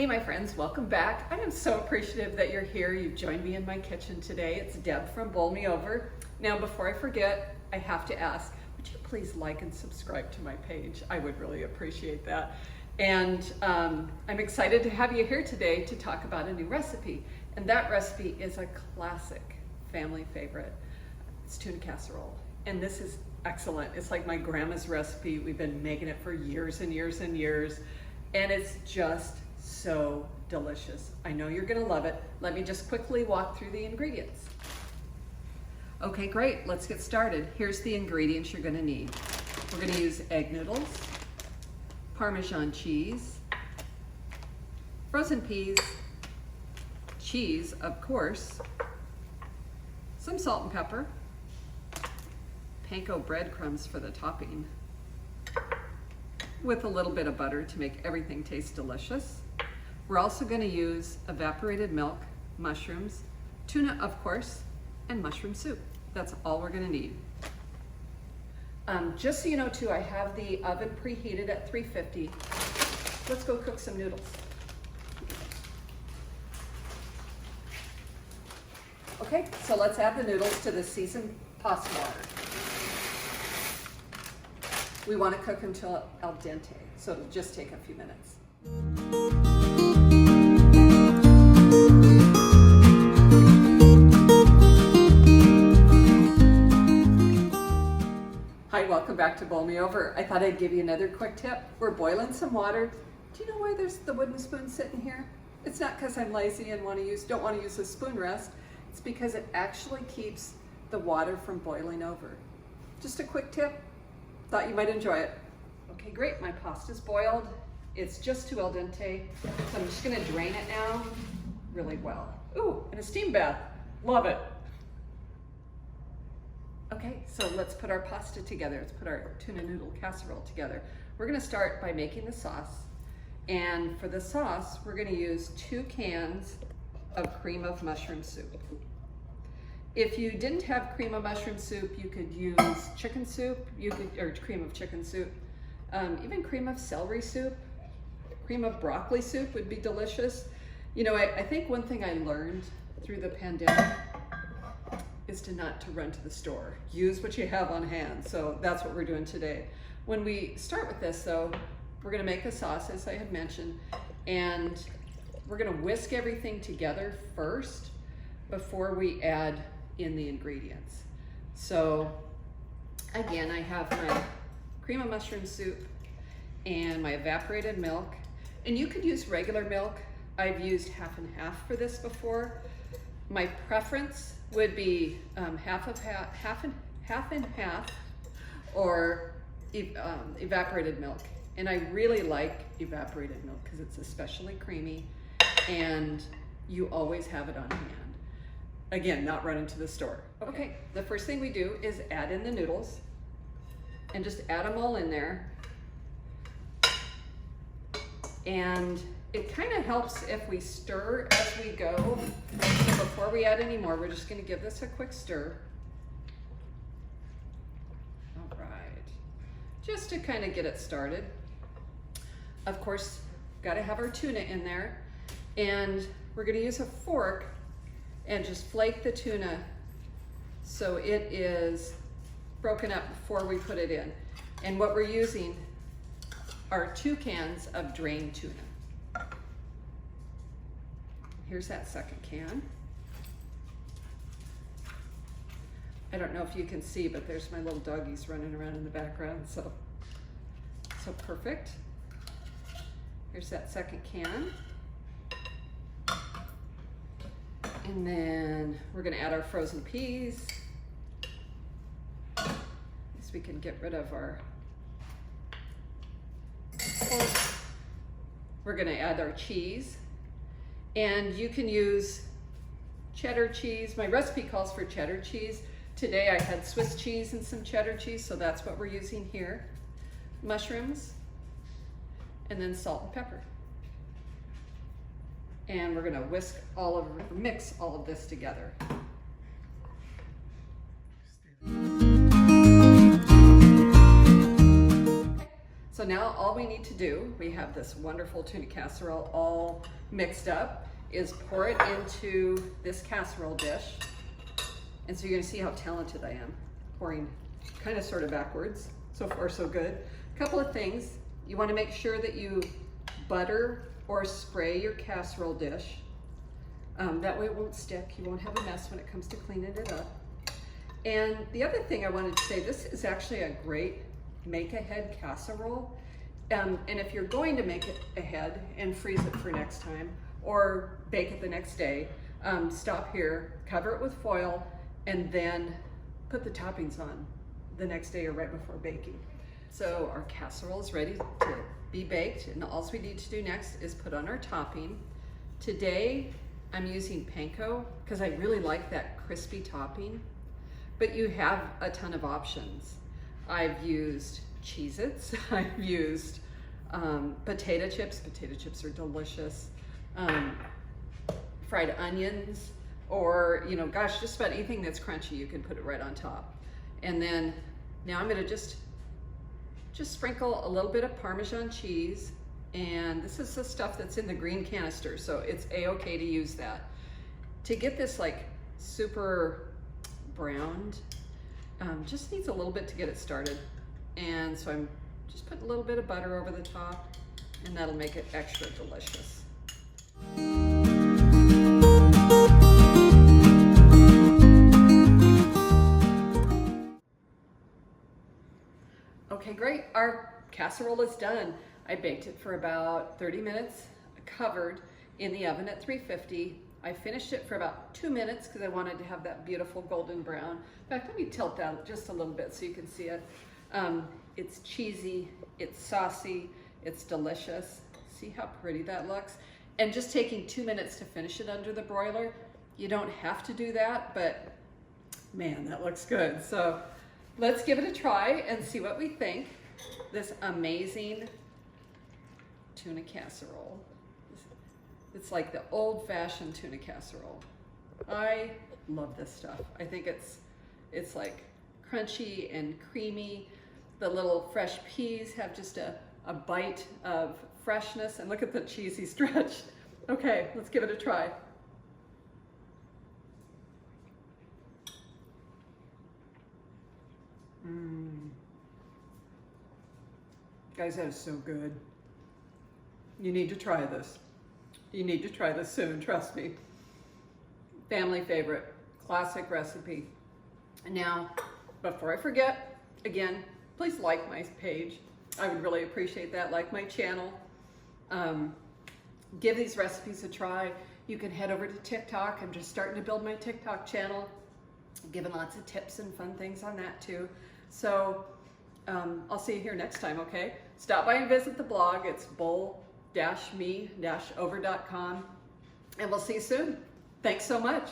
Hey my friends, welcome back. I am so appreciative that you're here. You've joined me in my kitchen today. It's Deb from Bowl Me Over. Now before I forget, I have to ask, would you please like and subscribe to my page? I would really appreciate that. And I'm excited to have you here today to talk about a new recipe. And that recipe is a classic family favorite. It's tuna casserole. And this is excellent. It's like my grandma's recipe. We've been making it for years and years and years. And it's just so delicious. I know you're gonna love it. Let me just quickly walk through the ingredients. Okay, great, let's get started. Here's the ingredients you're gonna need. We're gonna use egg noodles, Parmesan cheese, frozen peas, cheese, of course, some salt and pepper, panko breadcrumbs for the topping, with a little bit of butter to make everything taste delicious. We're also going to use evaporated milk, mushrooms, tuna of course, and mushroom soup. That's all we're going to need. Just so you know too, I have the oven preheated at 350. Let's go cook some noodles. Okay, so let's add the noodles to the seasoned pasta water. We want to cook until al dente, so it'll just take a few minutes. Hi, welcome back to Bowl Me Over. I thought I'd give you another quick tip. We're boiling some water. Do you know why there's the wooden spoon sitting here? It's not because I'm lazy and don't want to use a spoon rest. It's because it actually keeps the water from boiling over. Just a quick tip. Thought you might enjoy it. Okay, great, my pasta's boiled. It's just too al dente, so I'm just gonna drain it now really well. Ooh, and a steam bath, love it. Okay, so let's put our pasta together. Let's put our tuna noodle casserole together. We're gonna start by making the sauce. And for the sauce, we're gonna use 2 cans of cream of mushroom soup. If you didn't have cream of mushroom soup, you could use chicken soup, or cream of chicken soup, even cream of celery soup, cream of broccoli soup would be delicious. You know, I think one thing I learned through the pandemic is to run to the store. Use what you have on hand. So that's what we're doing today. When we start with this though, we're gonna make a sauce, as I had mentioned, and we're gonna whisk everything together first before we add in the ingredients. So again, I have my cream of mushroom soup and my evaporated milk, and you could use regular milk. I've used half and half for this before. My preference would be half and half, or evaporated milk. And I really like evaporated milk because it's especially creamy and you always have it on hand. Again, not running to the store. Okay, the first thing we do is add in the noodles and just add them all in there. And it kind of helps if we stir as we go. So before we add any more, we're just going to give this a quick stir. All right, just to kind of get it started. Of course, got to have our tuna in there, and we're going to use a fork and just flake the tuna so it is broken up before we put it in. And what we're using are 2 cans of drained tuna. Here's that second can. I don't know if you can see, but there's my little doggies running around in the background, so perfect. Here's that second can. And then we're gonna add our frozen peas. So we can get rid of our pulp. We're gonna add our cheese. And you can use cheddar cheese. My recipe calls for cheddar cheese. Today I had Swiss cheese and some cheddar cheese, so that's what we're using here. Mushrooms, and then salt and pepper. And we're gonna mix all of this together. Okay. So now all we need to do, we have this wonderful tuna casserole all mixed up, is pour it into this casserole dish. And so you're gonna see how talented I am, pouring kind of sort of backwards. So far so good. A couple of things, you wanna make sure that you butter or spray your casserole dish. That way it won't stick, you won't have a mess when it comes to cleaning it up. And the other thing I wanted to say, this is actually a great make-ahead casserole. And if you're going to make it ahead and freeze it for next time, or bake it the next day, stop here, cover it with foil, and then put the toppings on the next day or right before baking. So our casserole is ready to be baked, and all we need to do next is put on our topping. Today, I'm using panko because I really like that crispy topping, but you have a ton of options. I've used Cheez-Its, I've used potato chips. Potato chips are delicious. Fried onions, or gosh, just about anything that's crunchy, you can put it right on top. And then now I'm gonna just sprinkle a little bit of Parmesan cheese, and this is the stuff that's in the green canister, so it's a-okay to use that. To get this like super browned, just needs a little bit to get it started. And so I'm just putting a little bit of butter over the top, and that'll make it extra delicious. Okay, great. Our casserole is done. I baked it for about 30 minutes, covered in the oven at 350. I finished it for about 2 minutes because I wanted to have that beautiful golden brown. In fact, let me tilt that just a little bit so you can see it. It's cheesy, it's saucy, it's delicious. See how pretty that looks? And just taking 2 minutes to finish it under the broiler. You don't have to do that, but man, that looks good. So let's give it a try and see what we think. This amazing tuna casserole. It's like the old-fashioned tuna casserole. I love this stuff. I think it's like crunchy and creamy. The little fresh peas have just a bite of freshness, and look at the cheesy stretch. Okay, let's give it a try. Guys, that is so good. You need to try this. You need to try this soon, trust me. Family favorite, classic recipe. Now, before I forget, again, please like my page. I would really appreciate that. Like my channel. Give these recipes a try. You can head over to TikTok. I'm just starting to build my TikTok channel. I'm giving lots of tips and fun things on that too. So I'll see you here next time, okay? Stop by and visit the blog. It's bowl-me-over.com. And we'll see you soon. Thanks so much.